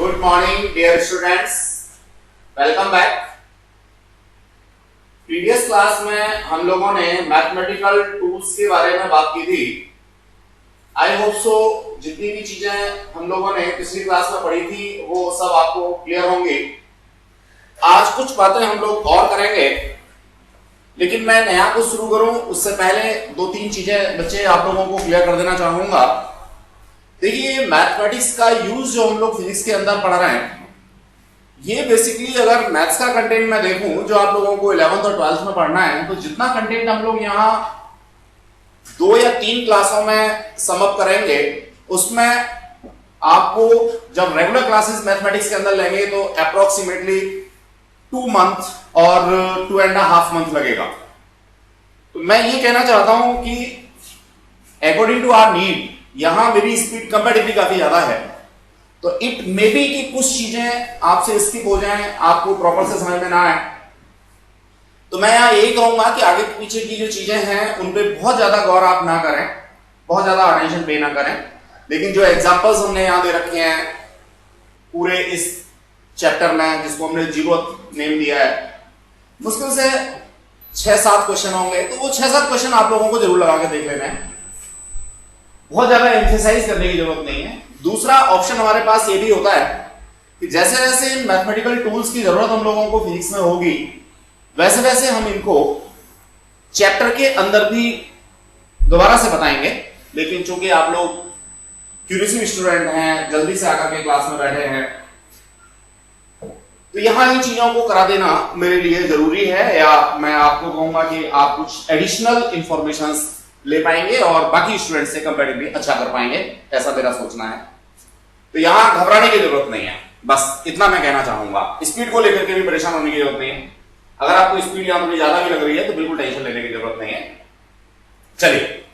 Good morning, dear students. Welcome back. Previous class में हम लोगों ने मैथमेटिकल टूल्स के बारे में बात की थी. आई होप सो जितनी भी चीजें हम लोगों ने पिछली क्लास में पढ़ी थी वो सब आपको क्लियर होंगी. आज कुछ बातें हम लोग और करेंगे, लेकिन मैं नया कुछ शुरू करूं उससे पहले दो तीन चीजें बच्चे आप लोगों को क्लियर कर देना चाहूंगा. देखिए, मैथमेटिक्स का यूज जो हम लोग फिजिक्स के अंदर पढ़ रहे हैं, ये बेसिकली अगर मैथ्स का कंटेंट मैं देखूं जो आप लोगों को 11th और 12th में पढ़ना है, तो जितना कंटेंट हम लोग यहाँ 2 या 3 क्लासों में समअप करेंगे, उसमें आपको जब रेगुलर क्लासेस मैथमेटिक्स के अंदर लेंगे तो अप्रोक्सीमेटली 2 मंथ और 2.5 मंथ लगेगा. तो मैं ये कहना चाहता हूं कि अकॉर्डिंग टू आवर नीड यहां मेरी स्पीड कंपैरेटिवली काफी ज्यादा है, तो इट मे बी कि कुछ चीजें आपसे स्किप हो जाएं, आपको प्रॉपर से समझ में ना आए. तो मैं यहां यही कहूंगा कि आगे पीछे की जो चीजें हैं उन पे बहुत ज्यादा गौर आप ना करें, बहुत ज्यादा अटेंशन पे ना करें. लेकिन जो एग्जांपल्स हमने यहां दे रखे हैं पूरे इस चैप्टर में, जिसको हमने जीरोथ नेम दिया है, मुश्किल से 6-7 क्वेश्चन होंगे. तो वो 6-7 क्वेश्चन आप लोगों को जरूर लगा के देख लेना है, बहुत ज्यादा एम्फेसाइज करने की जरूरत नहीं है. दूसरा ऑप्शन हमारे पास ये भी होता है कि जैसे जैसे मैथमेटिकल टूल्स की जरूरत हम लोगों को फिजिक्स में होगी, वैसे वैसे हम इनको चैप्टर के अंदर भी दोबारा से बताएंगे. लेकिन चूंकि आप लोग क्यूरियस स्टूडेंट हैं, जल्दी से आकर के क्लास में बैठे हैं, तो यहां इन चीजों को करा देना मेरे लिए जरूरी है, या मैं आपको कहूंगा कि आप कुछ एडिशनल इंफॉर्मेशन ले पाएंगे और बाकी स्टूडेंट से कंपैरेटिवली अच्छा कर पाएंगे, ऐसा मेरा सोचना है. तो यहां घबराने की जरूरत नहीं है, बस इतना मैं कहना चाहूंगा. स्पीड को लेकर के भी परेशान होने की जरूरत नहीं है. अगर आपको स्पीड यहां थोड़ी ज्यादा भी लग रही है तो बिल्कुल टेंशन लेने की जरूरत नहीं है. चलिए,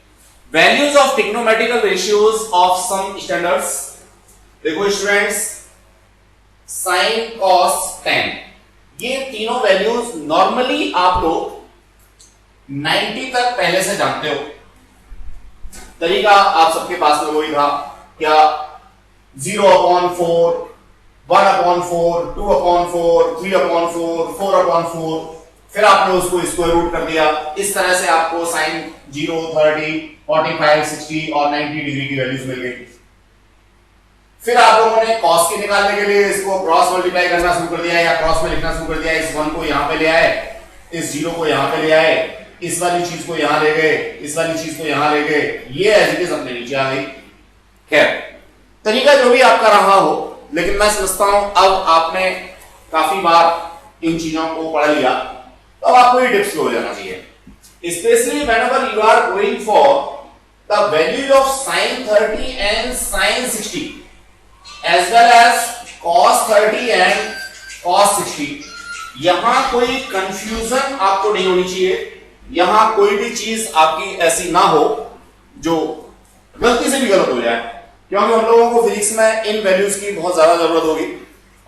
values of trigonometrical ratios of some standards. देखो स्टूडेंट्स, साइन कॉस टेन, ये तीनों वैल्यूज नॉर्मली आप लोग 90 तक पहले से जानते हो. तरीका आप सबके पास में वही था, क्या 0/4, 1/4, 2/4, 3/4, 4/4, फिर आपने उसको स्क्वायर रूट कर दिया. इस तरह से आपको साइन 0, 30, 45, 60 और 90 डिग्री की वैल्यूज मिल गई. फिर आप लोगों ने कॉस के निकालने के लिए इसको क्रॉस मल्टीप्लाई करना शुरू कर दिया, या क्रॉस में लिखना शुरू कर दिया. इस 1 को यहां पे ले आए, इस 0 को यहां पे ले आए, इस वाली चीज को यहां ले गए, इस वाली चीज को यहां ले गए, ये एज इट इज अपने नीचे आ गई. खैर, तरीका जो भी आपका रहा हो, लेकिन मैं समझता हूं अब आपने काफी बार इन चीजों को पढ़ लिया, तो अब आपको ये टिप्स हो जाना चाहिए. Specially whenever you are going for the values of sin 30 and sin 60 as well as cos 30 and cos 60, यहां कोई कंफ्यूजन आपको नहीं होनी चाहिए. यहां कोई भी चीज आपकी ऐसी ना हो जो गलती से भी गलत हो जाए, क्योंकि हम लोगों को फिजिक्स में इन वैल्यूज की बहुत ज्यादा जरूरत होगी.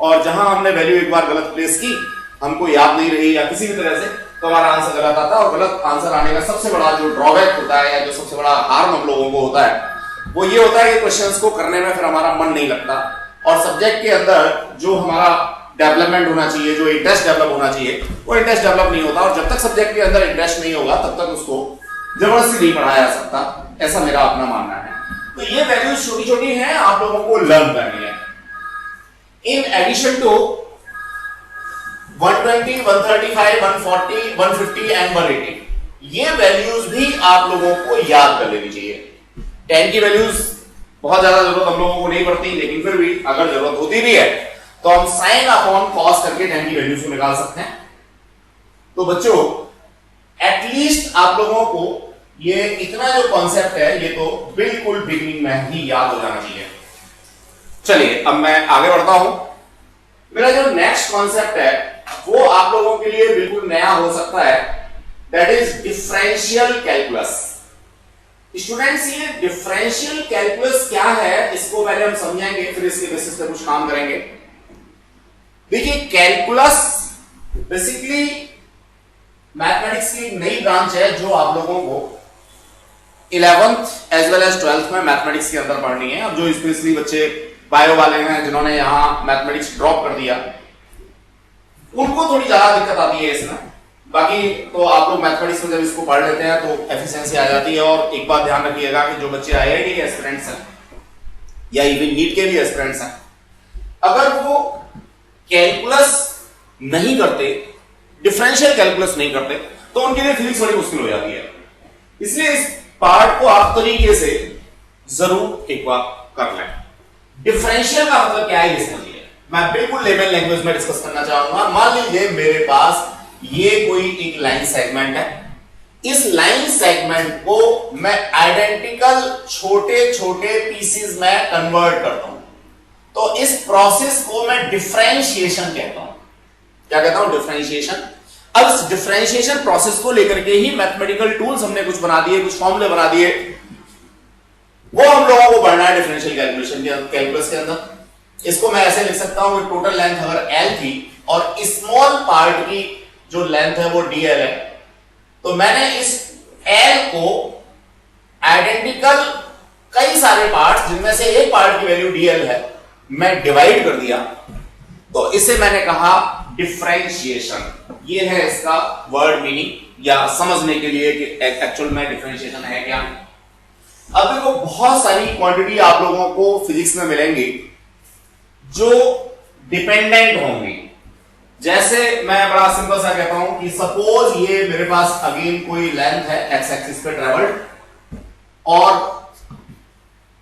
और जहां हमने वैल्यू एक बार गलत प्लेस की, हमको याद नहीं रही या किसी भी तरह से, तो हमारा आंसर गलत आता है. और गलत आंसर आने का सबसे बड़ा जो ड्रॉबैक होता है, या जो सबसे बड़ा हार्म हम लोगों को होता है, वो ये होता है कि क्वेश्चंस को करने में फिर हमारा मन नहीं लगता. और सब्जेक्ट के अंदर जो हमारा डेवलपमेंट होना चाहिए, जो इंटरेस्ट डेवलप होना चाहिए, वो इंटरेस्ट डेवलप नहीं होता. और जब तक सब्जेक्ट के अंदर इंटरेस्ट नहीं होगा, तब तक उसको जबरदस्ती नहीं पढ़ाया जा सकता. ऐसा मेरा अपना मानना है. तो ये वैल्यूज छोटी छोटी हैं, आप लोगों को लर्न करनी है. इन एडिशन टू 120, 135, 140, 150 एंड 180, ये वैल्यूज भी आप लोगों को याद कर लेनी चाहिए. 10 की वैल्यूज बहुत ज्यादा जरूरत हम लोगों को नहीं पड़ती, लेकिन फिर भी अगर जरूरत होती भी है तो हम साइन अपॉन कॉस करके 10 की वैल्यूज को निकाल सकते हैं. तो बच्चों, एटलीस्ट आप लोगों को ये इतना जो कॉन्सेप्ट है, ये तो बिल्कुल बिगिनिंग में ही याद हो जाना चाहिए. चलिए, अब मैं आगे बढ़ता हूं. मेरा जो नेक्स्ट कॉन्सेप्ट है वो आप लोगों के लिए बिल्कुल नया हो सकता है. That is differential calculus. Students, ये डिफरेंशियल कैलकुलस क्या है, इसको पहले हम समझेंगे, फिर इसके बेसिस पे कुछ काम करेंगे. देखिए, कैलकुलस बेसिकली मैथमेटिक्स की नई ब्रांच है जो आप लोगों को 11th as well as 12th में मैथमेटिक्स के अंदर पढ़नी है. अब जो स्पेशली बच्चे बायो वाले हैं जिन्होंने यहाँ मैथमेटिक्स ड्रॉप कर दिया, उनको थोड़ी ज्यादा दिक्कत आती है इसमें। बाकी तो आप लोग मैथमेटिक्स में जब इसको पढ़ लेते हैं तो एफिशिएंसी आ जाती है। और एक बात ध्यान रखिएगा कि जो बच्चे आईआईटी के एस्पिरेंट्स हैं या इवन नीट के भी एस्पिरेंट्स हैं, अगर वो कैलकुलस नहीं करते, डिफरेंशियल कैलकुलस नहीं करते, तो उनके लिए फिजिक्स बड़ी मुश्किल हो जाती है। इसलिए इस पार्ट को आप तरीके से जरूर एक बार कर लें। डिफरेंशियल का मतलब क्या है ये समझिए। मैं बिल्कुल लेवल लैंग्वेज में डिस्कस करना चाहूंगा। मान लीजिए मेरे पास ये कोई एक लाइन सेगमेंट है, इस लाइन सेगमेंट को मैं आइडेंटिकल छोटे छोटे पीसेस में कन्वर्ट करता हूं, तो इस प्रोसेस को मैं डिफरेंशिएशन कहता हूं। क्या कहता हूं? डिफरेंशिएशन। अब इस डिफरेंशिएशन प्रोसेस को लेकर के ही मैथमेटिकल टूल्स हमने कुछ बना दिए, कुछ फॉर्मूले बना दिए, वो हम लोगों को पढ़ना है डिफरेंशियल कैलकुलस के अंदर। इसको मैं ऐसे लिख सकता हूं कि टोटल लेंथ अगर L थी और स्मॉल पार्ट की जो लेंथ है वो dl है, तो मैंने इस L को आइडेंटिकल कई सारे पार्ट्स जिनमें से एक पार्ट की वैल्यू dl है, मैं डिवाइड कर दिया, तो इसे मैंने कहा डिफरेंशिएशन। ये है इसका वर्ड मीनिंग, या समझने के लिए कि एक्चुअल में डिफरेंशिएशन है क्या। अब देखो बहुत सारी क्वांटिटी आप लोगों को फिजिक्स में मिलेंगी जो डिपेंडेंट होंगी। जैसे मैं बड़ा सिंपल सा कहता हूं कि सपोज ये मेरे पास अगेन कोई लेंथ है एक्स एक्सिस पे ट्रेवल्ड, और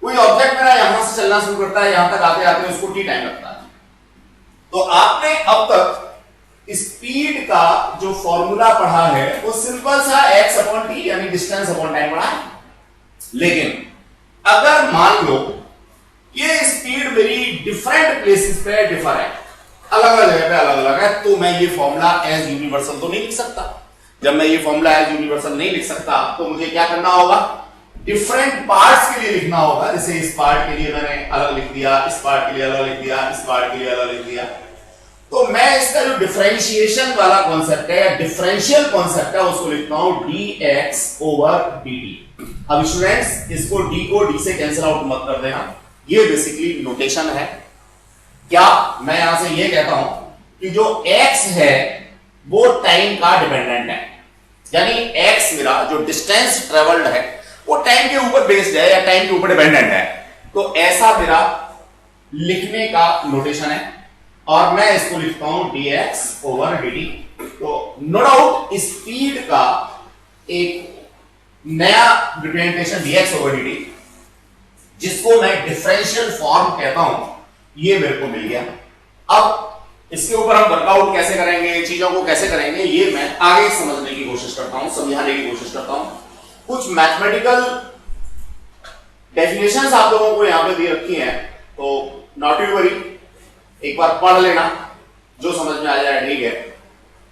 कोई ऑब्जेक्ट मेरा यहां से चलना शुरू करता है, यहां तक आते आते उसको टी टाइम लगता है। तो आपने अब तक स्पीड का जो फॉर्मूला पढ़ा है वो सिंपल सा x अपॉन टी यानी डिस्टेंस अपॉन टाइम पढ़ा है। लेकिन अगर मान लो ये स्पीड मेरी डिफरेंट प्लेसेस पे डिफर है, अलग अलग जगह पे अलग अलग है, तो मैं ये फॉर्मूला एज यूनिवर्सल तो नहीं लिख सकता। जब मैं ये फॉर्मूला एज यूनिवर्सल नहीं लिख सकता तो मुझे क्या करना होगा? डिफरेंट पार्ट्स के लिए लिखना होगा। जैसे इस पार्ट के लिए मैंने अलग लिख दिया, इस पार्ट के लिए अलग लिख दिया, इस पार्ट के लिए अलग लिख दिया। तो मैं इसका जो डिफरेंशिएशन वाला कॉन्सेप्ट है या डिफरेंशियल कॉन्सेप्ट है उसको लिखता हूं dx ओवर dt। अब स्टूडेंट्स इसको d को d से कैंसिल आउट मत कर देना, ये बेसिकली नोटेशन है। क्या मैं यहां से ये कहता हूं कि जो x है वो टाइम का डिपेंडेंट है, यानी x मेरा जो डिस्टेंस ट्रेवल्ड है वो टाइम के ऊपर बेस्ड है या टाइम के ऊपर डिपेंडेंट है। तो ऐसा मेरा लिखने का नोटेशन है और मैं इसको लिखता हूं dx ओवर dt। तो नो डाउट स्पीड का एक नया रिप्रेजेंटेशन dx ओवर dt जिसको मैं डिफरेंशियल फॉर्म कहता हूं, ये मेरे को मिल गया। अब इसके ऊपर हम वर्कआउट कैसे करेंगे, चीजों को कैसे करेंगे, ये मैं आगे समझने की कोशिश करता हूं, समझाने की कोशिश करता हूं। कुछ मैथमेटिकल डेफिनेशंस आप लोगों को यहां पे दी रखी हैं, तो नॉट यू वरी, एक बार पढ़ लेना, जो समझ में आ जाए ठीक है,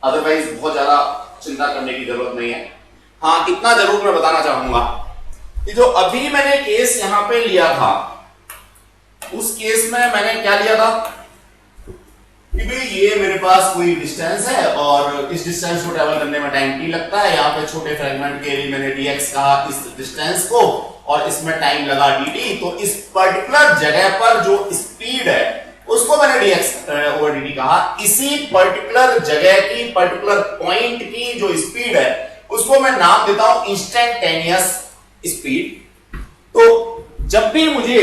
अदरवाइज बहुत ज्यादा चिंता करने की जरूरत नहीं है। हाँ, इतना जरूर मैं बताना चाहूंगा कि जो अभी मैंने केस यहां पे लिया था, उस केस में मैंने क्या लिया था कि भाई ये मेरे पास कोई डिस्टेंस है और इस डिस्टेंस को ट्रेवल करने में टाइम t लगता है। यहाँ पे छोटे फ्रेगमेंट के लिए मैंने dx कहा इस डिस्टेंस को, और इसमें टाइम लगा dt। तो इस पर्टिकुलर जगह पर जो स्पीड है उसको मैंने dx ओवर dt कहा। इसी पर्टिकुलर जगह की, पर्टिकुलर पॉइंट की जो स्पीड है उसको मैं नाम देता हूं इंस्टेंटेनियस स्पीड। तो जब भी मुझे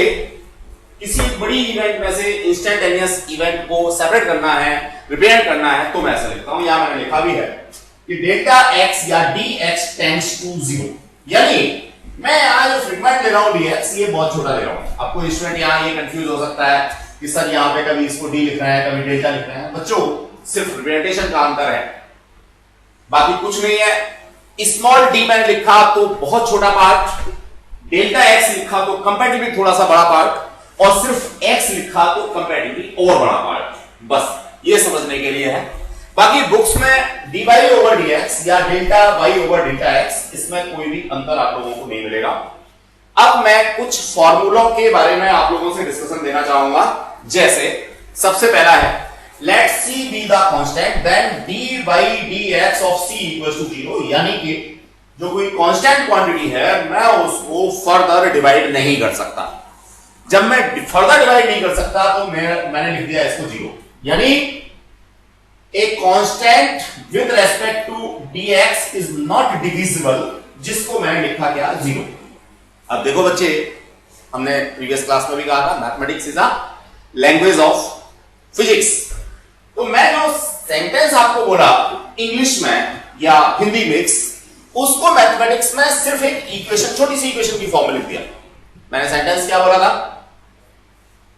किसी बड़ी इवेंट में से इंस्टेंटेनियस इवेंट को सेपरेट करना है, रिप्रेजेंट करना है, तो मैं ऐसा लिखता हूं, यहां मैंने लिखा भी है कि डेल्टा x या dx टेंड्स टू 0। यानी मैं यहां जो फ्रेगमेंट ले रहा हूं dx, ये बहुत छोटा ले रहा हूं। आपको स्टूडेंट यहां ये कंफ्यूज हो सकता है कि सर यहां पे कभी इसको d लिख रहे हैं, कभी डेल्टा लिख रहे हैं। बच्चों सिर्फ रिप्रेजेंटेशन का अंतर है, बाकी कुछ नहीं है। स्मॉल d मैंने लिखा तो बहुत छोटा पार्ट, डेल्टा x लिखा तो कंपैरेटिवली थोड़ा सा बड़ा पार्ट, और सिर्फ x लिखा तो कंपैरेटिवली और बड़ा पार्ट। बस ये समझने के लिए है। बाकी बुक्स में dy ओवर dx या delta y over delta x, इसमें कोई भी अंतर आप लोगों को नहीं मिलेगा। अब मैं कुछ फॉर्मूलों के बारे में आप लोगों से डिस्कशन देना चाहूंगा। जैसे सबसे पहला है let c be the constant then d by dx of c equals to 0। यानी कि जो कोई कांस्टेंट क्वांटिटी है मैं उसको फर्दर डिवाइड नहीं कर सकता। जब मैं फर्दर डिवाइड नहीं कर सकता तो मैंने लिख दिया इसको 0, यानी a constant with respect to dx is not divisible, जिसको मैंने लिखा क्या 0। अब देखो बच्चे, हमने प्रीवियस क्लास में भी कहा था mathematics is a language of physics. तो मैं जो सेंटेंस आपको बोला इंग्लिश में या हिंदी मिक्स, उसको मैथमेटिक्स में सिर्फ एक इक्वेशन, छोटी सी इक्वेशन की फॉर्म में लिख दिया। मैंने सेंटेंस क्या बोला था?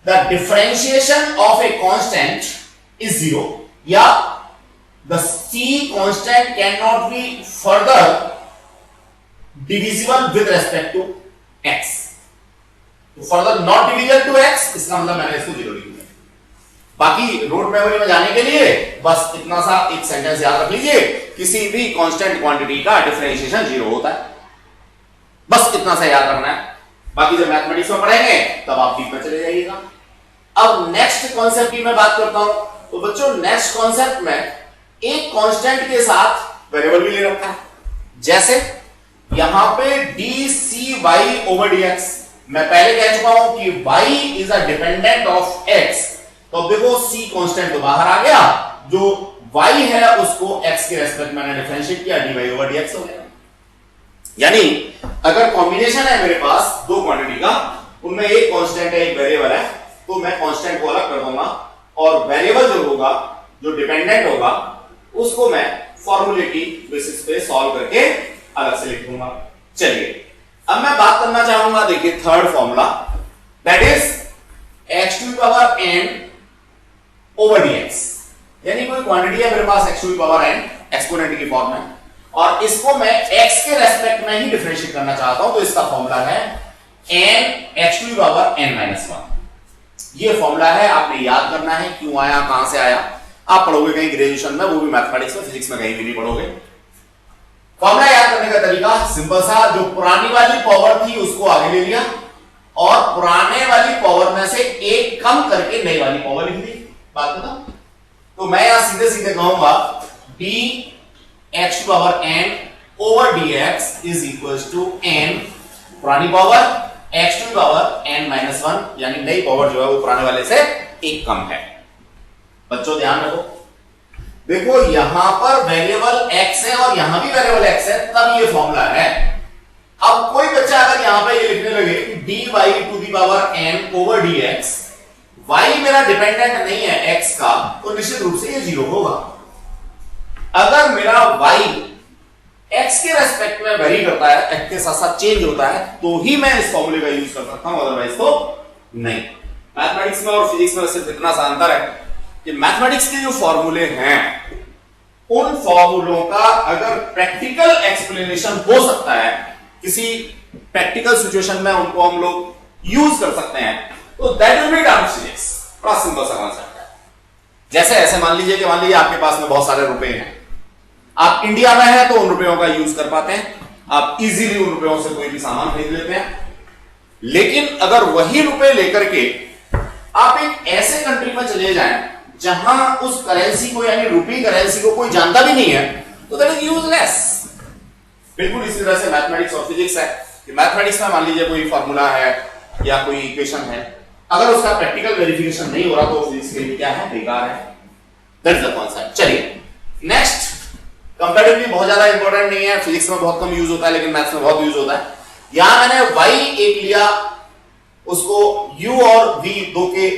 The differentiation of a constant is 0, या the C constant can not be further divisible with respect to X. तो further not divisible to X, इसका मतलब मैंने इसको 0 लिख दिया। बाकी रोड मेमोरी में जाने के लिए बस इतना सा एक सेंटेंस याद रख लीजिए, किसी भी कांस्टेंट क्वांटिटी का डिफरेंशिएशन 0 होता है, बस इतना सा याद रखना है। बाकी जब मैथमेटिक्स में पढ़ेंगे तब आप डीप में चले जाइएगा। अब नेक्स्ट कॉन्सेप्ट की मैं बात करता हूं। तो बच्चों, नेक्स्ट कॉन्सेप्ट में एक कांस्टेंट के साथ वेरिएबल भी ले रखा है, जैसे यहां पे dcy ओवर dx। मैं पहले कह चुका हूं कि y is a dependent of x। तो अब देखो c कांस्टेंट तो बाहर आ गया, जो y है उसको x के रेस्पेक्ट में मैंने डिफरेंशिएट किया, dy ओवर dx हो गया। यानी अगर कॉम्बिनेशन है मेरे पास दो क्वांटिटी का, उनमें एक कांस्टेंट है एक वेरिएबल है, तो मैं कांस्टेंट को अलग कर दूंगा और वेरिएबल जो होगा, जो डिपेंडेंट होगा, उसको मैं फॉर्मूले की बेसिस पे सॉल्व करके अलग से लिख दूंगा। चलिए अब मैं बात करना चाहूंगा, देखिए third formula, that is x to power n over dx। यानी कोई क्वांटिटी है मेरे पास x to power n exponent की फॉर्म में, और इसको मैं x के रेस्पेक्ट में ही डिफरेंशिएट करना चाहता हूं। तो इसका फॉर्मूला है n x to power n minus 1। ये फॉर्मूला है, आपने याद करना है क्यों आया, कहां से आया। आप पढ़ोगे कहीं ग्रेजुएशन में, वो भी मैथमेटिक्स में, फिजिक्स में कहीं भी नहीं पढ़ोगे। फॉर्मूला याद करने का तरीका सिंपल सा, जो पुरानी वाली पावर थी उसको आगे ले लिया और पुराने वाली पावर में से एक कम करके नई वाली पावर लिख दी, बात खत्म। तो मैं यहां सीधे सीधे कहूंगा d x to power n over dx is equal to n पुरानी power x to power n minus 1, यानी नई पावर जो है वो पुराने वाले से एक कम है। बच्चों ध्यान रखो, देखो यहां पर वेरिएबल x है और यहां भी वेरिएबल x है, तब ये फॉर्मूला है। अब कोई बच्चा अगर यहां पे ये लिखने लगे dy to the power n over dx, y मेरा डिपेंडेंट नहीं है x का, तो निश्चित रूप से ये 0 होगा। अगर मेरा y x के रेस्पेक्ट में वेरी करता है, x के साथ साथ चेंज होता है, तो ही मैं इस फॉर्मूले का यूज कर सकता हूं, अदरवाइज तो नहीं। मैथमेटिक्स में और फिजिक्स में सिर्फ इतना सा अंतर है कि मैथमेटिक्स के जो फॉर्मूले हैं, उन फॉर्मूलों का अगर प्रैक्टिकल एक्सप्लेनेशन हो सकता है, किसी प्रैक्टिकल सिचुएशन में उनको हम लोग यूज कर सकते हैं, तो that will be done physics. बड़ा सिंपल सा कॉन्सेप्ट है। जैसे ऐसे मान लीजिए आपके पास में बहुत सारे रुपए हैं, आप इंडिया में हैं तो उन रुपयों का यूज कर पाते हैं, आप इजीली उन रुपयों से कोई भी सामान खरीद लेते हैं। लेकिन अगर वही रुपए लेकर के आप एक ऐसे कंट्री में चले जाएं जहां उस करेंसी को, यानी रुपी करेंसी को कोई जानता भी नहीं है, तो दैट इज यूजलेस। बिल्कुल इसी तरह से मैथमेटिक्स और फिजिक्स है कि मैथमेटिक्स में मान लीजिए कोई फॉर्मूला है या कोई इक्वेशन है, अगर उसका प्रैक्टिकल वेरिफिकेशन नहीं हो रहा तो फिजिक्स के लिए क्या है, बेकार है। That is the concept. चलिए नेक्स्ट, कंपैरेटिवली बहुत ज्यादा इंपॉर्टेंट नहीं है, फिजिक्स में बहुत कम यूज होता है लेकिन मैथ्स में बहुत यूज होता है। यहां मैंने y एक लिया, उसको u और v दो के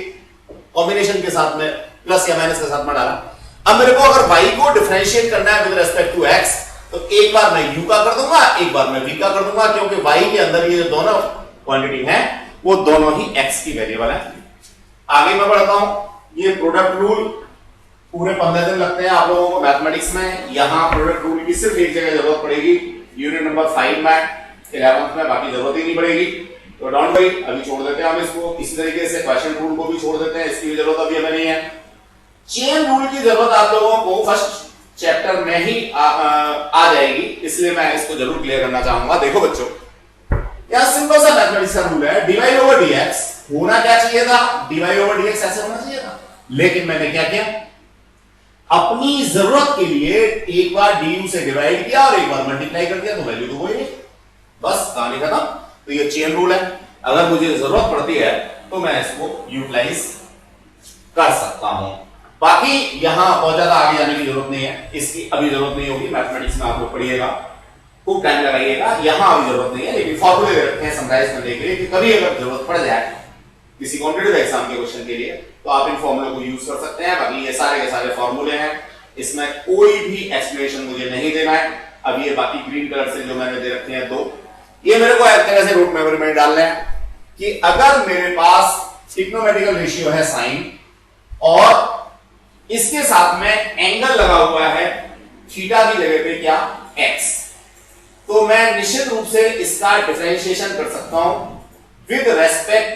कॉम्बिनेशन के साथ में प्लस या माइनस के साथ में डाला। अब मेरे को अगर y को डिफरेंशिएट करना है विद रिस्पेक्ट टू x, तो एक बार मैं u का कर दूंगा, एक बार मैं v का कर दूंगा, क्योंकि y के अंदर ये दोनों क्वांटिटी हैं वो दोनों ही x की वेरिएबल है। आगे मैं बढ़ता हूं, ये प्रोडक्ट रूल पूरे 15 दिन लगते हैं आप लोगों को मैथमेटिक्स में। यहां प्रोडक्ट रूल की सिर्फ एक जगह जरूरत पड़ेगी, यूनिट नंबर 5 में, 11th में, बाकी जरूरत ही नहीं पड़ेगी। तो डोंट वरी, अभी छोड़ देते हैं हम इसको। इसी तरीके से क्वेश्चन रूल को भी छोड़ देते हैं, इसकी भी जरूरत अभी हमें नहीं है। चेन रूल की जरूरत आप लोगों को फर्स्ट चैप्टर में ही आ जाएगी, इसलिए मैं इसको जरूर क्लियर करना चाहूंगा। देखो बच्चों, यहां सिंपल सा मैथमेटिक्स का रूल है, dy ओवर dx होना क्या चाहिए था, dy ओवर dx ऐसे होना चाहिए था, लेकिन मैंने क्या किया, अपनी जरूरत के लिए एक बार du से डिवाइड किया और एक बार मल्टीप्लाई कर दिया, तो वैल्यू तो वही नहीं, बस कहानी खत्म। तो ये चेन रूल है, अगर मुझे जरूरत पड़ती है तो मैं इसको यूटिलाइज कर सकता हूं। बाकी यहां बहुत ज्यादा आगे जाने की जरूरत नहीं है, इसकी अभी जरूरत नहीं होगी। मैथमेटिक्स में आप लोग पढ़िएगा, खूब टाइम लगाइएगा, यहां अभी जरूरत नहीं है। लेकिन फॉर्मूले दे रखे हैं समराइज करने के लिए कि कभी अगर जरूरत पड़ जाए किसी कॉम्पिटिटिव एग्जाम के क्वेश्चन के लिए तो आप इन फॉर्मूलों को यूज कर सकते हैं। बाकी ये सारे के सारे फॉर्मूले हैं, इसमें कोई भी एक्सप्लेनेशन मुझे नहीं देना है। अब ये बाकी ग्रीन कलर से जो मैंने दे रखे हैं दो, ये मेरे को एक तरह से रूट मेमोरी में डालना है कि अगर मेरे पास ट्रिग्नोमेट्रिकल रेशियो है साइन और इसके साथ में एंगल लगा हुआ है थीटा की जगह पे क्या एक्स, तो मैं निश्चित रूप से इसका डिफरेंशिएशन कर सकता हूं विद रेस्पेक्ट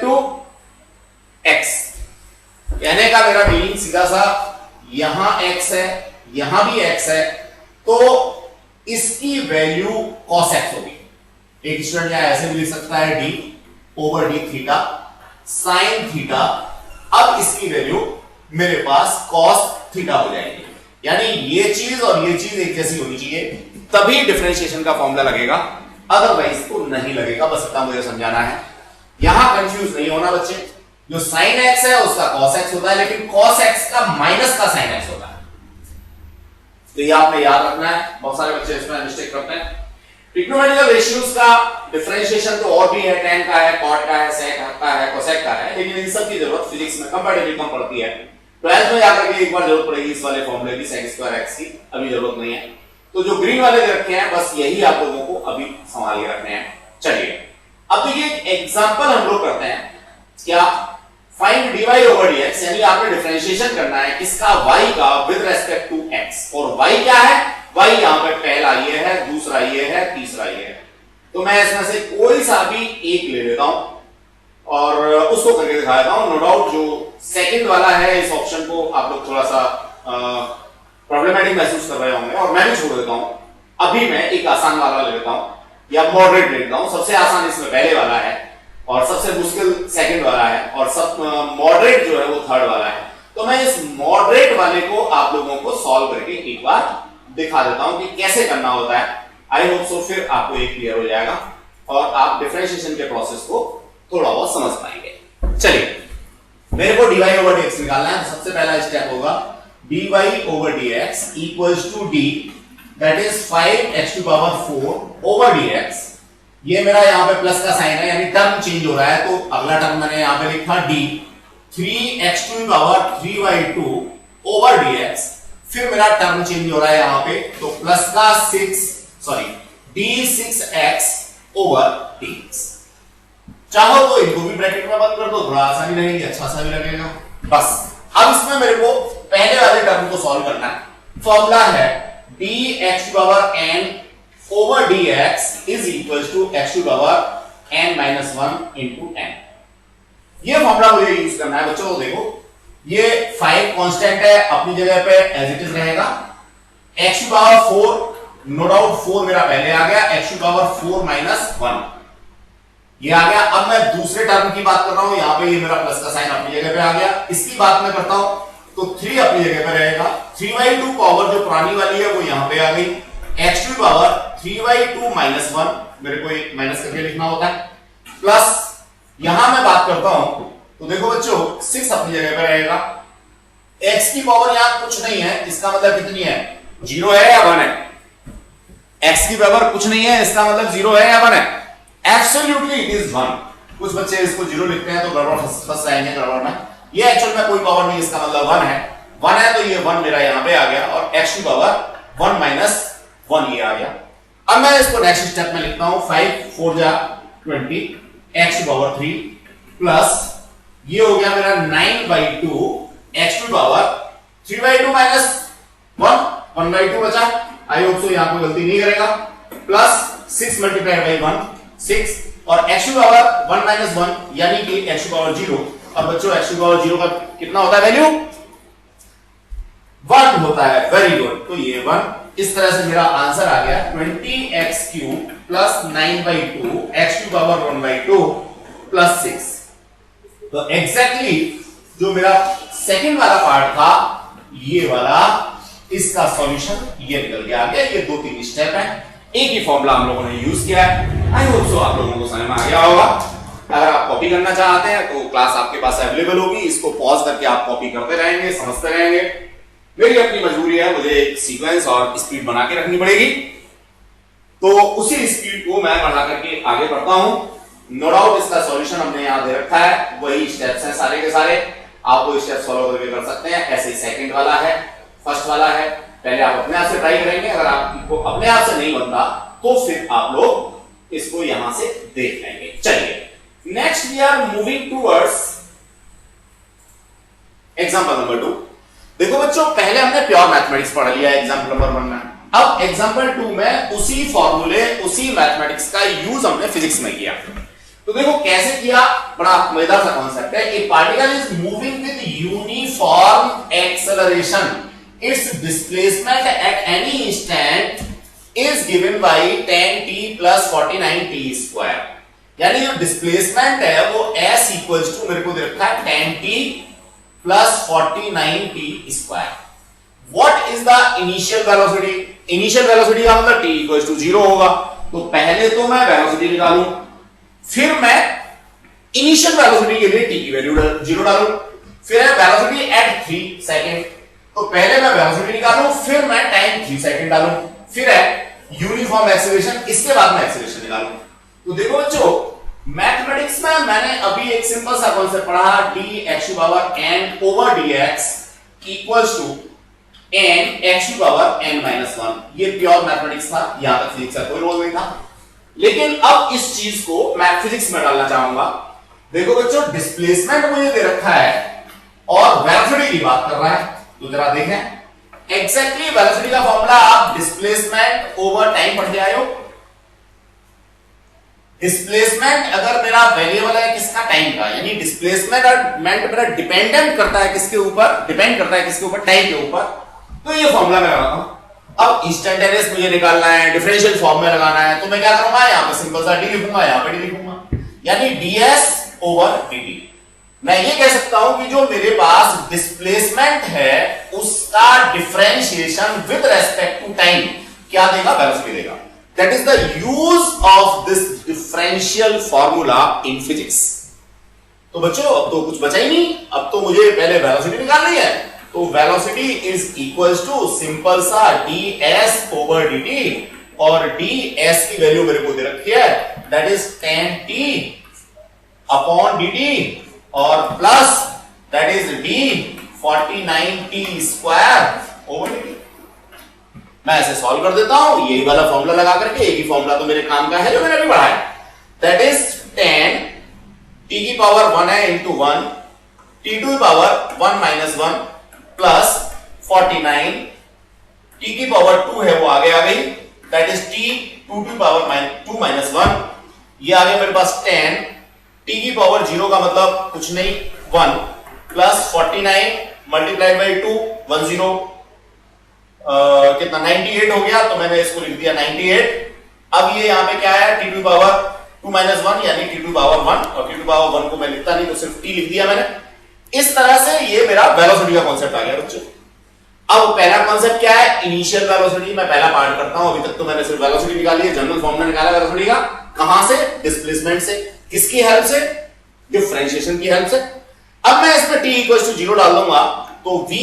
टू एक्स। कहने का मेरा मीनिंग सीधा सा, यहां x है, यहां भी x है, तो इसकी वैल्यू cos x होगी। एक स्टूडेंट यहां ऐसे भी लिख सकता है d over d theta sine theta. अब इसकी वैल्यू मेरे पास cos थीटा हो जाएगी, यानी ये चीज और ये चीज एक जैसी होनी चाहिए, तभी डिफरेंशिएशन का फॉर्मूला लगेगा, अदरवाइज तो नहीं लगेगा। बस इतना मुझे समझाना है, यहां कंफ्यूज नहीं होना बच्चे। जो साइन एक्स है उसका cos x होता है, लेकिन cos x का माइनस का साइन x होता है, तो ये आपने याद रखना है। बहुत सारे बच्चे इसमें मिस्टेक करते हैं। ट्रिग्नोमेट्रिकल रेशियोज का डिफरेंशिएशन तो और भी है, tan का है, cot का है, sec का है, cosec का है, लेकिन इन सब की जरूरत फिजिक्स में कंपैरेटिवली कम पड़ती है। 12th में जाकर के एक बार जरूरत पड़ेगी इस वाले फॉर्मूले की, sec स्क्वायर x की, अभी जरूरत नहीं है। तो जो ग्रीन वाले दे रखे हैं बस यही आप लोगों को अभी संभाल के रखने हैं। चलिए अब देखिए एक एग्जांपल हम लोग करते हैं, क्या फाइंड dy ओवर dx, यानी आपने डिफरेंशिएशन करना है किसका, y का विद रेस्पेक्ट टू x। और y क्या है, y यहां पे पहला ये है, दूसरा ये है, तीसरा ये है। तो मैं इसमें से कोई सा भी एक ले लेता हूं और उसको करके दिखा देता हूं। नो डाउट जो सेकंड वाला है इस ऑप्शन को आप लोग थोड़ा सा प्रॉब्लमेटिक महसूस कर रहे होंगे और मैं भी छोड़ देता हूं। अभी मैं एक आसान वाला ले लेता हूं या मॉडरेट ले लेता हूं। सबसे आसान इसमें पहले वाला है और सबसे मुश्किल सेकंड वाला है और सब मॉडरेट जो है वो थर्ड वाला है। तो मैं इस मॉडरेट वाले को आप लोगों को सॉल्व करके एक बार दिखा देता हूं कि कैसे करना होता है। आई होप सो फिर आपको ये क्लियर हो जाएगा और आप डिफरेंशिएशन के प्रोसेस को थोड़ा बहुत समझ पाएंगे। चलिए मेरे को dy ओवर dx निकालना है। सबसे पहला स्टेप होगा dy over dx equals to d that is 5x to power 4 over dx। ये मेरा यहां पे प्लस का साइन है, यानी टर्म चेंज हो रहा है, तो अगला टर्म मैंने यहां पे लिखा d 3x to power 3y2 over dx। फिर मेरा टर्म चेंज हो रहा है यहां पे, तो प्लस का d6x ओवर dx। चाहो तो इनको भी ब्रैकेट में बंद कर दो, थोड़ा आसानी रहेगी, अच्छा सा भी लगेगा। बस अब इसमें मेरे को पहले वाले टर्म को सॉल्व करना है। फॉर्मूला है dx to power n over dx is equal to x to power n minus 1 into n। ये फॉर्मूला मुझे यूज करना है बच्चों। देखो ये 5 कांस्टेंट है, अपनी जगह पे एज इट इज रहेगा। x to power 4 no doubt 4 मेरा पहले आ गया, x टू पावर 4 माइनस 1 ये आ गया। अब मैं दूसरे टर्म की बात कर रहा हूं, यहां पे ये मेरा प्लस का साइन अपनी जगह पे आ गया। इसकी बात मैं करता हूं तो 3 अपनी जगह पे रहेगा। 3y2 पावर जो पुरानी वाली है वो यहां पे आ गई। x to power 3y2 minus 1 मेरे को एक माइनस करके लिखना होता है, प्लस यहां मैं बात करता हूं तो देखो बच्चों 6 अपनी जगह पे रहेगा। x की पावर यहां कुछ नहीं है, इसका मतलब कितनी है, 0 है या 1 है। x की पावर कुछ नहीं है, इसका मतलब 0 है या 1 है। Absolutely it is 1। कुछ बच्चे इसको 0 लिखते हैं तो गड़बड़ फंस जाएंगे गड़बड़ में। ये एक्चुअल में कोई पावर नहीं, इसका मतलब 1 है। 1 है तो ये 1 मेरा यहां पे आ गया और x टू पावर 1 माइनस 1 ये आ गया। अब मैं इसको नेक्स्ट स्टेप में लिखता हूं 5 4 जा 20 x टू पावर 3 प्लस ये हो गया मेरा 9/2 x टू पावर 3/2 माइनस 1 1/2 बचा। आई होप सो यहां कोई गलती नहीं करेगा। प्लस 6 मल्टीप्लाइड बाई 1 6 और x टू पावर 1 माइनस 1 यानी कि x टू पावर 0। अब बच्चों x टू पावर 0 का कितना होता है वैल्यू, 1 होता है। वेरी गुड, तो ये 1। इस तरह से मेरा आंसर आ गया 20x³ plus 9/2 x to power 1/2 plus 6। तो एग्जैक्टली जो मेरा सेकंड वाला पार्ट था ये वाला, इसका सॉल्यूशन ये निकल के आ गया। ये 2-3 स्टेप है, एक ही फॉर्मूला हम लोगों ने यूज किया है। आई होप सो आप लोगों को समझ में आ गया होगा। अगर आप कॉपी करना चाहते हैं तो क्लास आपके पास अवेलेबल होगी, इसको पॉज करके आप कॉपी करते रहेंगे, समझते रहेंगे। मेरी अपनी मजबूरी है, मुझे एक सीक्वेंस और स्पीड बना के रखनी पड़ेगी, तो उसी स्पीड को मैं बढ़ा करके आगे बढ़ता हूं। नो डाउट इसका सॉल्यूशन हमने यहां दे रखा है, वही स्टेप्स हैं सारे के सारे, आप वो स्टेप्स फॉलो करके कर सकते हैं। ऐसे ही सेकंड वाला है, फर्स्ट वाला है, पहले आप अपने आप से ट्राई करेंगे, अगर आपको अपने आप से नहीं बनता तो फिर आप लोग इसको यहां से देख लेंगे। चलिए next we are moving towards example number 2। देखो बच्चों, पहले हमने प्योर मैथमेटिक्स पढ़ लिया एग्जांपल नंबर 1 में, अब एग्जांपल 2 में उसी फॉर्मूले, उसी मैथमेटिक्स का यूज हमने फिजिक्स में किया। तो देखो कैसे किया, बड़ा मजेदार सा कॉन्सेप्ट है। ए particle is moving with uniform acceleration, its displacement at any instant is given by 10t plus 49t square। यानी जो डिस्प्लेसमेंट है वो s इक्वल्स टू, मेरे को दे रखा है 10t plus 49t square। What is the initial velocity? Initial velocity का मतलब t इक्वल्स टू 0 होगा। तो पहले तो मैं वेलोसिटी निकालूं, फिर मैं इनिशियल वेलोसिटी के लिए t की वैल्यू 0 डालूं, फिर है वेलोसिटी एट 3 सेकंड, तो पहले मैं वेलोसिटी निकालूं, फिर मैं टाइम 3 सेकंड डालूं, फिर है यूनिफॉर्म एक्सेलरेशन, इसके बाद मैं एक्सेलरेशन निकालूं। तो देखो बच्चों, मैथमेटिक्स में मैंने अभी एक सिंपल सा कॉन्सेप्ट पढ़ा, dx to power n over dx equals to n x to power n minus 1। ये प्योर मैथमेटिक्स था, यहां तक फिजिक्स का कोई रोल नहीं था। लेकिन अब इस चीज को मैं फिजिक्स में डालना चाहूंगा। देखो बच्चों, डिस्प्लेसमेंट मुझे दे रखा है और वेलोसिटी की बात कर रहा है, तो जरा देखें एग्जैक्टली वेलोसिटी का फॉर्मूला आप डिस्प्लेसमेंट ओवर टाइम पढ़ के आए हो। डिस्प्लेसमेंट अगर मेरा वेरिएबल है किसका, टाइम का, यानी डिस्प्लेसमेंट मेरा डिपेंडेंट करता है किसके ऊपर, डिपेंड करता है किसके ऊपर, टाइम के ऊपर। तो ये फॉर्मूला मैं लगाता हूं। अब इंस्टेंटेनियस मुझे निकालना है, डिफरेंशियल फॉर्म में लगाना है, तो मैं क्या करूंगा, यहां पे सिंपल सा डी लिखूंगा, यहां पे डी लिखूंगा, यानी ds ओवर dt। मैं ये कह सकता हूं कि जो मेरे पास डिस्प्लेसमेंट है उसका differentiation with respect to time क्या देगा, वेलोसिटी देगा। That is the use of this differential formula in physics. तो बच्चों अब तो कुछ बचा ही नहीं, अब तो मुझे पहले वेलोसिटी निकालनी है। तो velocity is equals to simple सा ds ओवर dt, और ds की वैल्यू मेरे को दे रखी है, that is 10t upon dt और plus that is d 49t square over dt। मैं ऐसे सॉल्व कर देता हूं, यही वाला फॉर्मूला लगा करके, एक ही फॉर्मूला तो मेरे काम का है जो मैंने अभी पढ़ा है, दैट इज 10 t की पावर 1 है into 1 t to power 1 minus 1 plus 49 t की पावर 2 है वो आगे आ गई, that is t 2 to power 2 minus 1, ये आ गया मेरे पास 10 t की पावर 0 का मतलब कुछ नहीं 1 प्लस 49 मल्टीप्लाइड बाई 2 10 कितना 98 हो गया, तो मैंने इसको लिख दिया 98। अब ये यहाँ पे क्या है, t टू पावर 2 माइनस 1 यानी t टू पावर 1, और t टू पावर 1 को मैं लिखता नहीं तो सिर्फ t लिख दिया मैंने। इस तरह से ये मेरा वेलोसिटी का कॉन्सेप्ट आ गया बच्चों। अब पहला कॉन्सेप्ट क्या है, इनिशियल वेलोसिटी। मैं पहला पार्ट करता हूं, अभी तक तो मैंने सिर्फ वेलोसिटी निकाली है, जनरल फॉर्मूला निकाला वेलोसिटी का, कहां से, डिस्प्लेसमेंट से, किसकी हेल्प से, डिफरेंशिएशन की हेल्प से। अब मैं इसमें t इक्वल्स टू 0 डाल दूंगा, तो v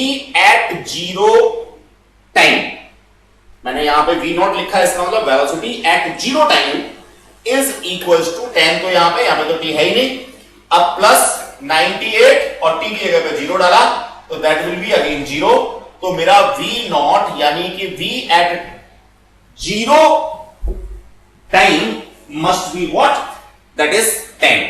एट 0 टाइम, मैंने यहां पे v नॉट लिखा है, इसका मतलब velocity at 0 time is equals to 10, तो यहां पे तो t है ही नहीं। अब प्लस 98 और t की जगह पे 0 डाला, तो दैट विल बी अगेन 0। तो मेरा v नॉट यानी कि v at 0 time must be what, that is 10।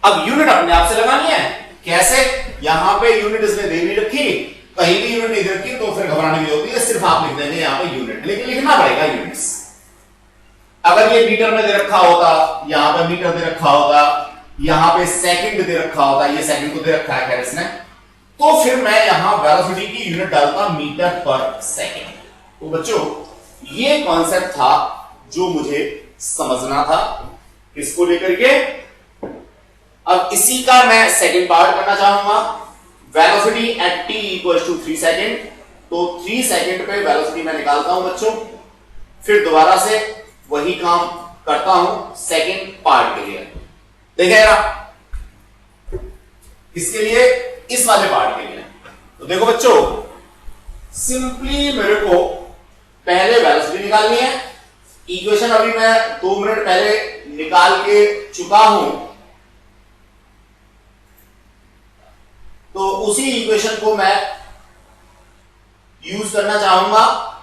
अब यूनिट अपने आप से लगानी है, कैसे, यहां पे यूनिट इसने दे नहीं रखी, कहीं भी यूनिट नहीं दे रखी तो फिर घबराने की होती है, सिर्फ आप लिख देंगे यहां पे यूनिट, लेकिन लिखना पड़ेगा यूनिट्स। अगर ये मीटर में दे रखा होता, यहां पे मीटर दे रखा होता, यहां पे सेकंड दे रखा होता, ये सेकंड को दे रखा है खैर इसने, तो फिर मैं यहां वेलोसिटी की यूनिट डालता मीटर पर सेकंड। तो बच्चों ये कॉन्सेप्ट था जो मुझे समझना था, किसको लेकर के। अब इसी का मैं सेकंड पार्ट करना चाहूंगा, velocity at t equals to 3 second. तो 3 सेकंड पे वेलोसिटी मैं निकालता हूं बच्चों, फिर दोबारा से वही काम करता हूं सेकंड पार्ट के लिए। देखेगा इसके लिए, इस वाले पार्ट के लिए। तो देखो बच्चों, सिंपली मेरे को पहले वेलोसिटी निकालनी है। इक्वेशन अभी मैं 2 मिनट पहले निकाल के चुका हूं, तो उसी इक्वेशन को मैं यूज करना चाहूंगा।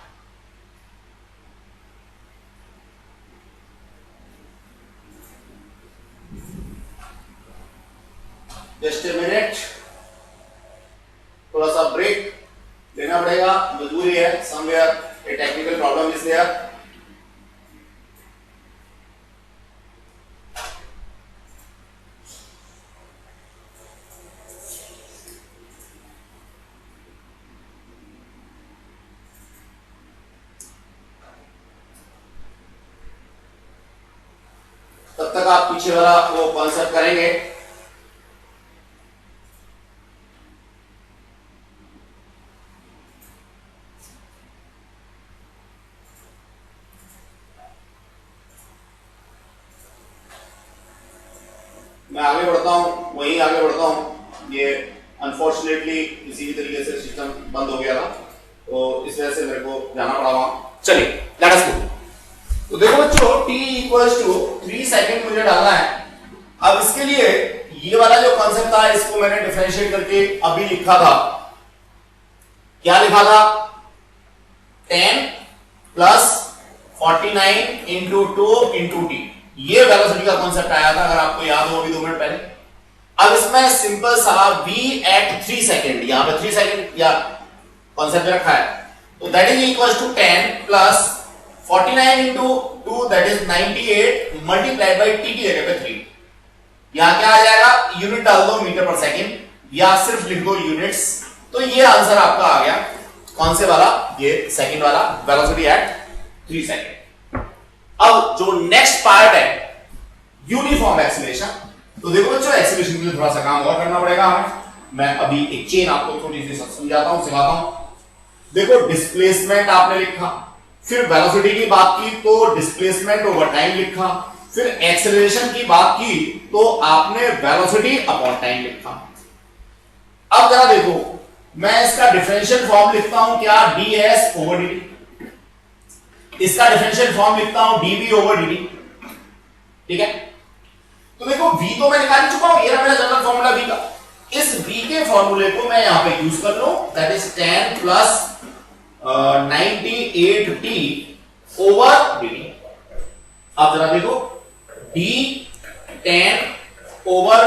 जस्ट ए मिनट, थोड़ा सा ब्रेक लेना पड़ेगा, मजबूरी है, somewhere a technical problem is there. तब तक आप पीछे वाला वो कॉन्सेप्ट करेंगे। मैं आगे बढ़ता हूं, वहीं आगे बढ़ता हूं। ये अनफॉर्चुनेटली इसी तरीके से सिस्टम बंद हो गया था, तो इस वजह से मेरे को जाना पड़ा वहां। चलिए लेट अस गो। तो देखो बच्चों, t इक्वल्स टू 3 सेकंड मुझे डालना है। अब इसके लिए ये वाला जो कॉन्सेप्ट था, इसको मैंने डिफरेंशिएट करके अभी लिखा था। क्या लिखा था? 10 प्लस 49 इंटू 2 इंटू टी। ये वेलोसिटी का कॉन्सेप्ट आया था, अगर आपको याद हो, अभी 2 मिनट पहले। अब इसमें सिंपल सा v एट 3 सेकंड, यहां पे 3 सेकंड या कॉन्सेप्ट रखा है, तो that is equals to 10 plus 49 into 2 that is 98 multiplied by T की जगह पे 3। यहां क्या आ जाएगा? यूनिट डाल दो मीटर पर सेकंड, या सिर्फ लिख दो यूनिट्स। तो ये आंसर आपका आ गया। कौन से वाला? ये सेकंड वाला, वेलोसिटी एट 3 सेकंड। अब जो नेक्स्ट पार्ट है यूनिफॉर्म एक्सीलरेशन। तो देखो बच्चों, एक्सीलरेशन के लिए थोड़ा सा काम और करना पड़ेगा हमें। मैं अभी एक चेन आपको थोड़ी सी समझाता हूं, सिखाता हूं। देखो, डिस्प्लेसमेंट आपने लिखा, फिर वेलोसिटी की बात की तो डिस्प्लेसमेंट ओवर टाइम लिखा, फिर एक्सेलरेशन की बात की तो आपने वेलोसिटी अपॉन टाइम लिखा। अब जरा देखो, मैं इसका डिफरेंशियल फॉर्म लिखता हूं क्या? ds over dt। इसका डिफरेंशियल फॉर्म लिखता हूं dv ओवर dt। ठीक है, तो देखो v तो मैं निकाल चुका हूं, ये रहा मेरा जनरल फॉर्मूला v का। इस v के फॉर्मूले को मैं यहां पे यूज कर लूं, that is 10 plus 98t over dt। अब जरा देखो, d10 over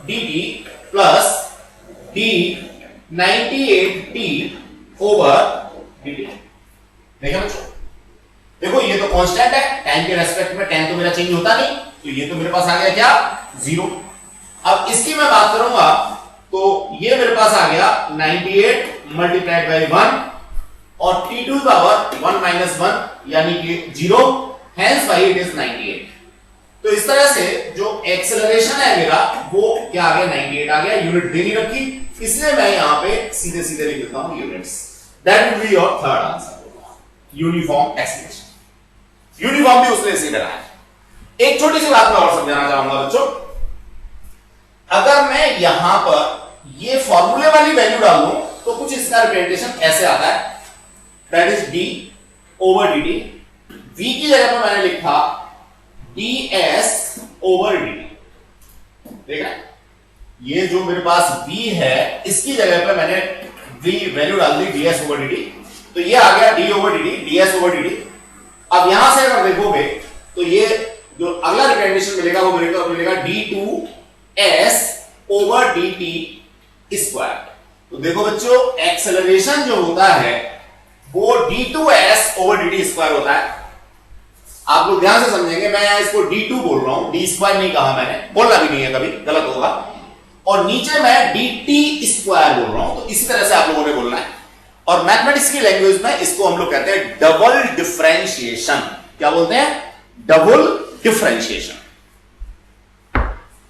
dt plus d98t over dt। देखा बच्चों, देखो ये तो कांस्टेंट है, टाइम के रेस्पेक्ट में टाइम तो मेरा चेंज होता नहीं, तो ये तो मेरे पास आ गया क्या? 0। अब इसकी मैं बात करूंगा तो ये मेरे पास आ गया 98 मल्टीप्लाइड बाई 1 और t टू पावर 1 माइनस 1 यानी कि 0, हेंस बाई इट इज 98। तो इस तरह से जो एक्सेलरेशन है मेरा वो क्या आ गया? 98 आ गया। यूनिट दे नहीं रखी, इसलिए मैं यहां पे सीधे सीधे लिख देता हूं units. That will be your third answer, uniform acceleration. Uniform भी उसने इसी तरह है। एक छोटी सी बात मैं और समझाना चाहूंगा बच्चों, अगर मैं यहां पर ये फॉर्मूले वाली वैल्यू डाल दूं तो कुछ इसका रिप्रेजेंटेशन ऐसे आता है, that is d over dt। v की जगह पर मैंने लिखा ds ओवर dt। देख रहे हैं, ये जो मेरे पास v है इसकी जगह पर मैंने v वैल्यू डाल दी ds ओवर dt, तो ये आ गया d over dt, ds over dt। अब यहां से अगर देखोगे तो ये जो अगला रिप्रेजेंटेशन मिलेगा वो मिलेगा d2s ओवर dt स्क्वायर। तो देखो बच्चों, एक्सेलरेशन जो होता है वो d2s ओवर dt स्क्वायर होता है। आप लोग ध्यान से समझेंगे, मैं यहां इसको d2 बोल रहा हूं, d स्क्वायर नहीं कहा मैंने, बोलना भी नहीं है, कभी गलत होगा। और नीचे मैं dt स्क्वायर बोल रहा हूं, तो इसी तरह से आप लोगों ने बोलना है। और मैथमेटिक्स की लैंग्वेज में इसको हम लोग कहते हैं डबल डिफरेंशिएशन। क्या बोलते हैं? Double differentiation.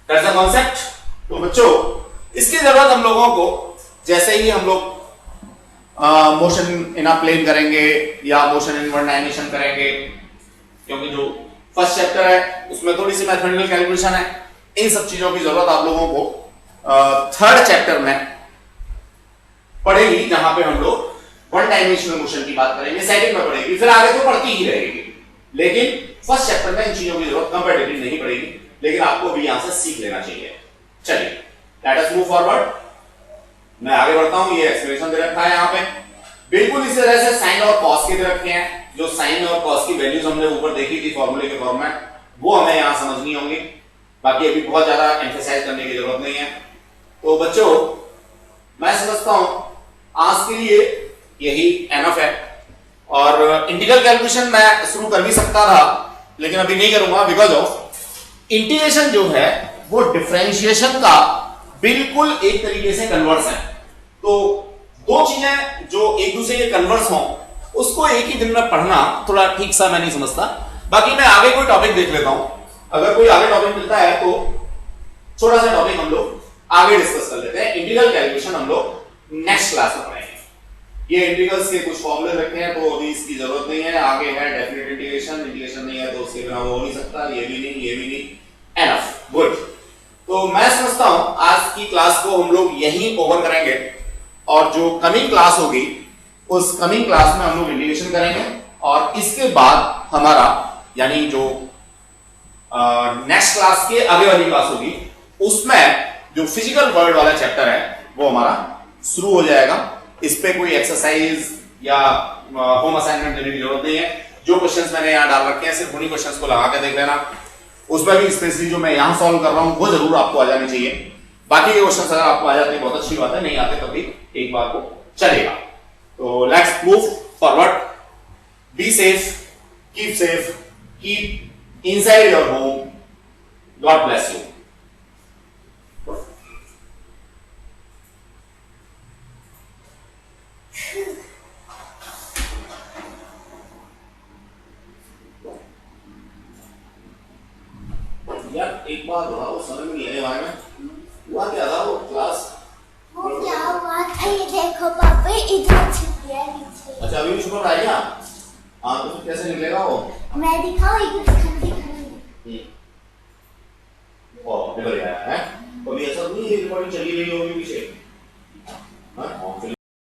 That's the concept. तो बच्चों, इसकी जरूरत हम लोगों को, जैसे ही हम लोग मोशन इन अ प्लेन करेंगे या मोशन इन वन डायमेंशन करेंगे, क्योंकि जो फर्स्ट चैप्टर है उसमें थोड़ी सी मैथमेटिकल कैलकुलेशन है। इन सब चीजों की जरूरत आप लोगों को थर्ड चैप्टर में पढ़ेगी, जहां पे हम लोग वन डायमेंशनल मोशन की बात करेंगे, सेकंड में पढ़ेगी, फिर आगे तो पढ़ती ही रहेगी। लेकिन फर्स्ट चैप्टर में इन चीजों की जरूरत कंपैरेटिवली नहीं पड़ेगी, लेकिन आपको भी यहां से सीख लेना चाहिए। चलिए लेट अस मूव फॉरवर्ड। मैं आगे बढ़ता हूं। ये एक्सप्रेशन दे रखा है यहां पे, बिल्कुल इसी तरह से साइन और कॉस के दे रखे हैं। जो साइन और कॉस की वैल्यूज हमने ऊपर देखी थी फॉर्मूले के फॉर्म में, वो हमें यहां समझनी होंगी। बाकी अभी बहुत ज्यादा एम्फेसाइज करने की जरूरत नहीं है। तो बच्चों मैं समझता हूं आज के लिए यही एनफ है। और इंटीग्रल कैलकुलेशन मैं शुरू कर भी सकता था, लेकिन अभी नहीं करूंगा, बिकॉज ऑफ इंटीग्रेशन जो है वो डिफरेंशिएशन का बिल्कुल एक तरीके से कन्वर्स है। तो दो चीजें जो एक दूसरे के कन्वर्स हों उसको एक ही दिन में पढ़ना थोड़ा ठीक सा मैं नहीं समझता। बाकी मैं आगे कोई टॉपिक देख लेता हूं, अगर कोई आगे टॉपिक मिलता है तो छोटा सा टॉपिक हम लोग आगे डिस्कस कर लेते हैं। इंटीग्रल कैलकुलेशन हम लोग नेक्स्ट क्लास में पढ़ेंगे। ये इंटीग्रल्स के कुछ फॉर्मूले रखे हैं तो अभी इसकी जरूरत नहीं है। आगे है डेफिनेट इंटीग्रेशन, इंटीग्रेशन नहीं है तो उसके बिना वो हो नहीं सकता। ये भी नहीं, ये भी नहीं, एनफ, गुड। तो मैं समझता हूं आज की क्लास को हम लोग यहीं ओवर करेंगे, और जो कमिंग क्लास होगी उस कमिंग क्लास में हम लोग इंटीग्रेशन करेंगे, और इसके बाद हमारा यानी जो नेक्स्ट क्लास के आगे वाली क्लास होगी उसमें जो फिजिकल वर्ल्ड वाला चैप्टर है वो हमारा शुरू हो जाएगा। इस पे कोई एक्सरसाइज या होम असाइनमेंट देने की जरूरत नहीं है। जो क्वेश्चंस मैंने यहाँ डाल रखे हैं सिर्फ उन्हीं क्वेश्चंस को लगा के देख लेना। उसमें भी स्पेशली जो मैं यहाँ सॉल्व कर रहा हूँ वो जरूर आपको आ जानी चाहिए। बाकी के क्वेश्चंस अगर आपको आ जाते हैं बहुत अच्छी बात है, नहीं आते तब भी एक बार को चलेगा। तो let's move forward. Be safe, keep inside your home. God bless you. यार एक बात बताओ, समझ में नहीं आने वाले में हुआ क्या था वो क्लास? वो क्या हुआ था ये देखो पापा, इधर छुप गया नीचे। अच्छा अभी भी छुपा रहेगा? हाँ तो फिर कैसे निकलेगा वो? मैं दिखाऊं, इधर निकल गया है। कभी ऐसा नहीं है रिकॉर्डिंग चली रही होगी पीछे?